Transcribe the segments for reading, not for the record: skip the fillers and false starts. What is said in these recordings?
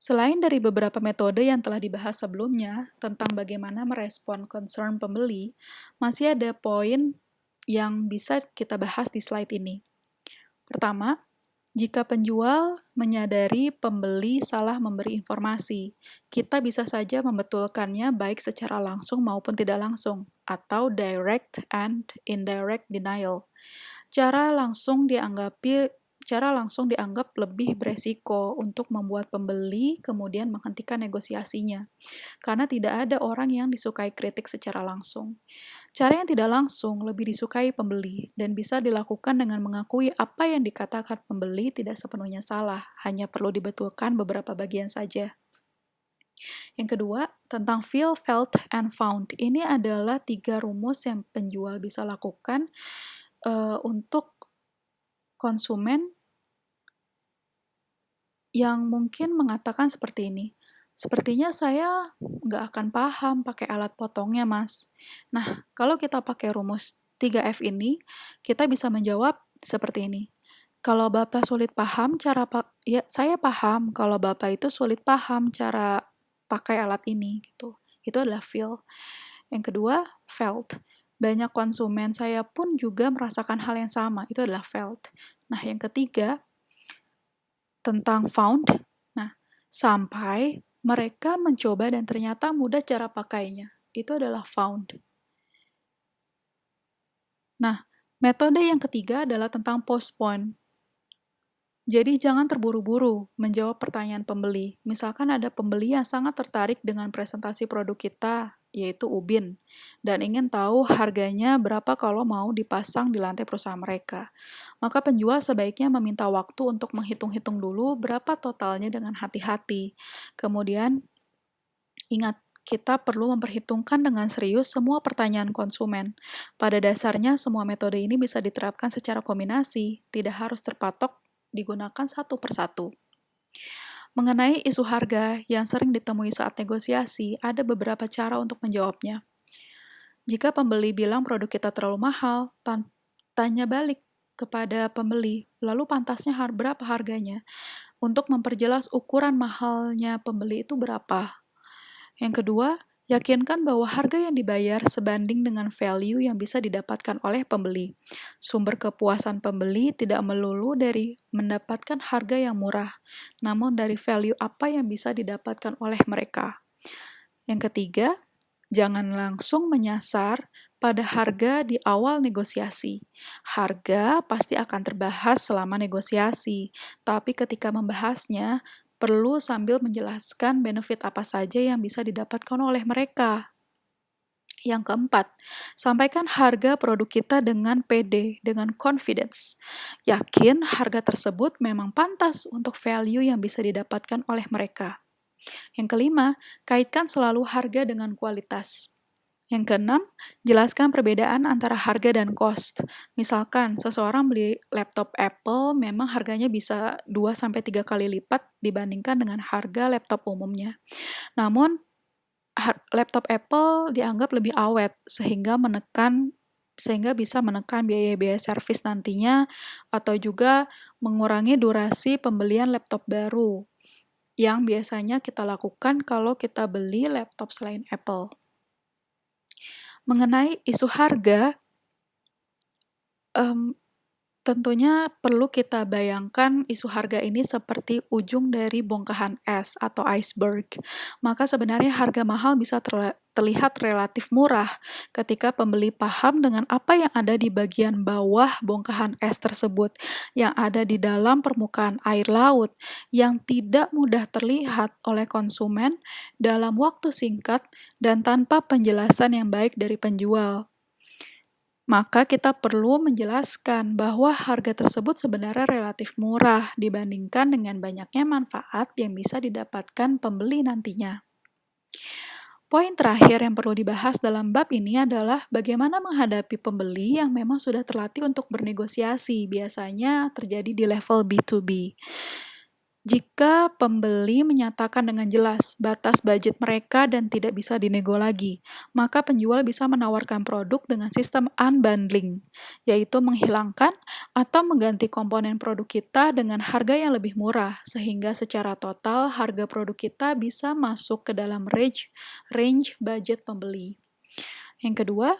Selain dari beberapa metode yang telah dibahas sebelumnya tentang bagaimana merespon concern pembeli, masih ada poin yang bisa kita bahas di slide ini. Pertama, jika penjual menyadari pembeli salah memberi informasi, kita bisa saja membetulkannya baik secara langsung maupun tidak langsung, atau direct and indirect denial. Cara langsung dianggap lebih beresiko untuk membuat pembeli kemudian menghentikan negosiasinya, karena tidak ada orang yang disukai kritik secara langsung. Cara yang tidak langsung lebih disukai pembeli dan bisa dilakukan dengan mengakui apa yang dikatakan pembeli tidak sepenuhnya salah, hanya perlu dibetulkan beberapa bagian saja. Yang kedua, tentang feel, felt, and found. Ini adalah 3 rumus yang penjual bisa lakukan untuk konsumen yang mungkin mengatakan seperti ini, "Sepertinya saya nggak akan paham pakai alat potongnya, Mas." Nah, kalau kita pakai rumus 3F ini, kita bisa menjawab seperti ini. Kalau Bapak sulit paham ya saya paham kalau Bapak itu sulit paham cara pakai alat ini gitu. Itu adalah feel. Yang kedua, felt. Banyak konsumen saya pun juga merasakan hal yang sama. Itu adalah felt. Nah, yang ketiga, tentang found. Nah, sampai mereka mencoba dan ternyata mudah cara pakainya. Itu adalah found. Nah, metode yang ketiga adalah tentang postpone. Jadi jangan terburu-buru menjawab pertanyaan pembeli. Misalkan ada pembeli yang sangat tertarik dengan presentasi produk kita, yaitu Ubin, dan ingin tahu harganya berapa kalau mau dipasang di lantai perusahaan mereka. Maka penjual sebaiknya meminta waktu untuk menghitung-hitung dulu berapa totalnya dengan hati-hati. Kemudian, ingat, kita perlu memperhitungkan dengan serius semua pertanyaan konsumen. Pada dasarnya, semua metode ini bisa diterapkan secara kombinasi, tidak harus terpatok digunakan satu persatu. Mengenai isu harga yang sering ditemui saat negosiasi, ada beberapa cara untuk menjawabnya. Jika pembeli bilang produk kita terlalu mahal, tanya balik kepada pembeli, lalu pantasnya berapa harganya? Untuk memperjelas ukuran mahalnya pembeli itu berapa. Yang kedua, yakinkan bahwa harga yang dibayar sebanding dengan value yang bisa didapatkan oleh pembeli. Sumber kepuasan pembeli tidak melulu dari mendapatkan harga yang murah, namun dari value apa yang bisa didapatkan oleh mereka. Yang ketiga, jangan langsung menyasar pada harga di awal negosiasi. Harga pasti akan terbahas selama negosiasi, tapi ketika membahasnya, perlu sambil menjelaskan benefit apa saja yang bisa didapatkan oleh mereka. Yang keempat, sampaikan harga produk kita dengan PD, dengan confidence. Yakin harga tersebut memang pantas untuk value yang bisa didapatkan oleh mereka. Yang kelima, kaitkan selalu harga dengan kualitas. Yang keenam, jelaskan perbedaan antara harga dan cost. Misalkan, seseorang beli laptop Apple memang harganya bisa 2-3 kali lipat dibandingkan dengan harga laptop umumnya. Namun, laptop Apple dianggap lebih awet, sehingga bisa menekan biaya-biaya servis nantinya, atau juga mengurangi durasi pembelian laptop baru, yang biasanya kita lakukan kalau kita beli laptop selain Apple. Mengenai isu harga, tentunya perlu kita bayangkan isu harga ini seperti ujung dari bongkahan es atau iceberg. Maka sebenarnya harga mahal bisa terlihat relatif murah ketika pembeli paham dengan apa yang ada di bagian bawah bongkahan es tersebut, yang ada di dalam permukaan air laut, yang tidak mudah terlihat oleh konsumen dalam waktu singkat dan tanpa penjelasan yang baik dari penjual. Maka kita perlu menjelaskan bahwa harga tersebut sebenarnya relatif murah dibandingkan dengan banyaknya manfaat yang bisa didapatkan pembeli nantinya. Poin terakhir yang perlu dibahas dalam bab ini adalah bagaimana menghadapi pembeli yang memang sudah terlatih untuk bernegosiasi, biasanya terjadi di level B2B. Jika pembeli menyatakan dengan jelas batas budget mereka dan tidak bisa dinego lagi, maka penjual bisa menawarkan produk dengan sistem unbundling, yaitu menghilangkan atau mengganti komponen produk kita dengan harga yang lebih murah, sehingga secara total harga produk kita bisa masuk ke dalam range budget pembeli. Yang kedua,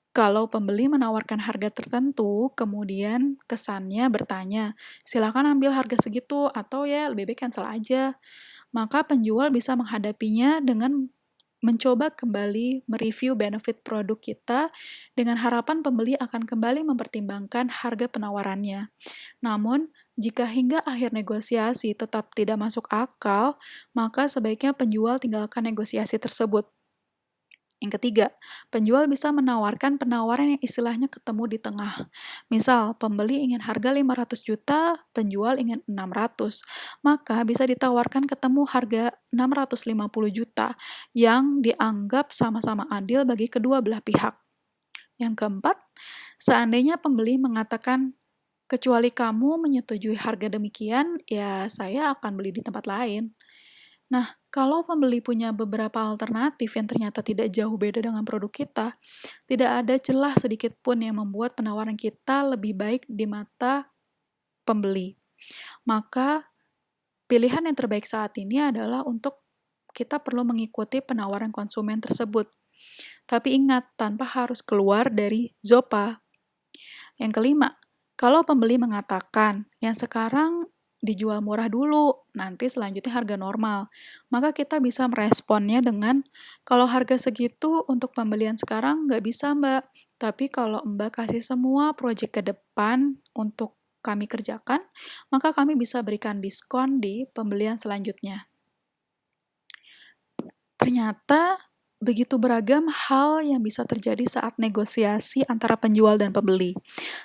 kalau pembeli menawarkan harga tertentu, kemudian kesannya bertanya, silakan ambil harga segitu, atau ya lebih baik cancel aja. Maka penjual bisa menghadapinya dengan mencoba kembali mereview benefit produk kita dengan harapan pembeli akan kembali mempertimbangkan harga penawarannya. Namun, jika hingga akhir negosiasi tetap tidak masuk akal, maka sebaiknya penjual tinggalkan negosiasi tersebut. Yang ketiga, penjual bisa menawarkan penawaran yang istilahnya ketemu di tengah. Misal, pembeli ingin harga 500 juta, penjual ingin 600. Maka bisa ditawarkan ketemu harga 650 juta yang dianggap sama-sama adil bagi kedua belah pihak. Yang keempat, seandainya pembeli mengatakan, kecuali kamu menyetujui harga demikian, ya saya akan beli di tempat lain. Nah, kalau pembeli punya beberapa alternatif yang ternyata tidak jauh beda dengan produk kita, tidak ada celah sedikit pun yang membuat penawaran kita lebih baik di mata pembeli. Maka, pilihan yang terbaik saat ini adalah untuk kita perlu mengikuti penawaran konsumen tersebut. Tapi ingat, tanpa harus keluar dari ZOPA. Yang kelima, kalau pembeli mengatakan, yang sekarang dijual murah dulu, nanti selanjutnya harga normal. Maka kita bisa meresponnya dengan, kalau harga segitu untuk pembelian sekarang nggak bisa mbak, tapi kalau mbak kasih semua proyek ke depan untuk kami kerjakan, maka kami bisa berikan diskon di pembelian selanjutnya. Ternyata begitu beragam hal yang bisa terjadi saat negosiasi antara penjual dan pembeli.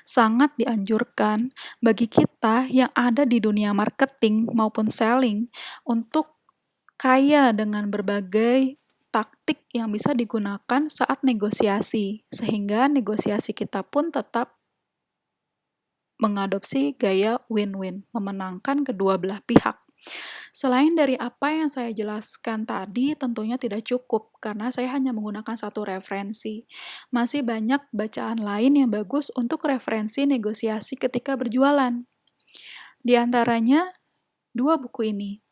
Sangat dianjurkan bagi kita yang ada di dunia marketing maupun selling untuk kaya dengan berbagai taktik yang bisa digunakan saat negosiasi, sehingga negosiasi kita pun tetap mengadopsi gaya win-win, memenangkan kedua belah pihak. Selain dari apa yang saya jelaskan tadi, tentunya tidak cukup karena saya hanya menggunakan satu referensi. Masih banyak bacaan lain yang bagus untuk referensi negosiasi ketika berjualan. Di antaranya, dua buku ini.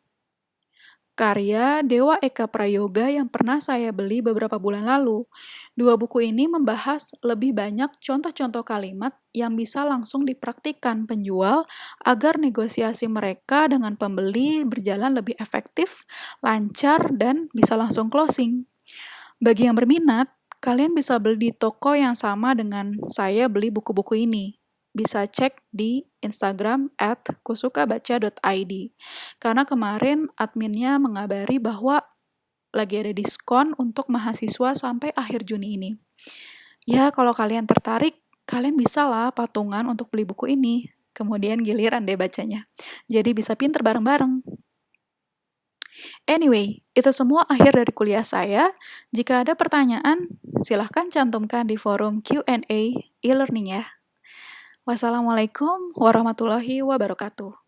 Karya Dewa Eka Prayoga yang pernah saya beli beberapa bulan lalu. Dua buku ini membahas lebih banyak contoh-contoh kalimat yang bisa langsung dipraktikkan penjual agar negosiasi mereka dengan pembeli berjalan lebih efektif, lancar, dan bisa langsung closing. Bagi yang berminat, kalian bisa beli di toko yang sama dengan saya beli buku-buku ini. Bisa cek di Instagram @kusukabaca.id. Karena kemarin adminnya mengabari bahwa lagi ada diskon untuk mahasiswa sampai akhir Juni ini. Ya, kalau kalian tertarik, kalian bisa lah patungan untuk beli buku ini. Kemudian giliran deh bacanya. Jadi bisa pinter bareng-bareng. Anyway, itu semua akhir dari kuliah saya. Jika ada pertanyaan, silahkan cantumkan di forum Q&A e-learning ya. Wassalamualaikum warahmatullahi wabarakatuh.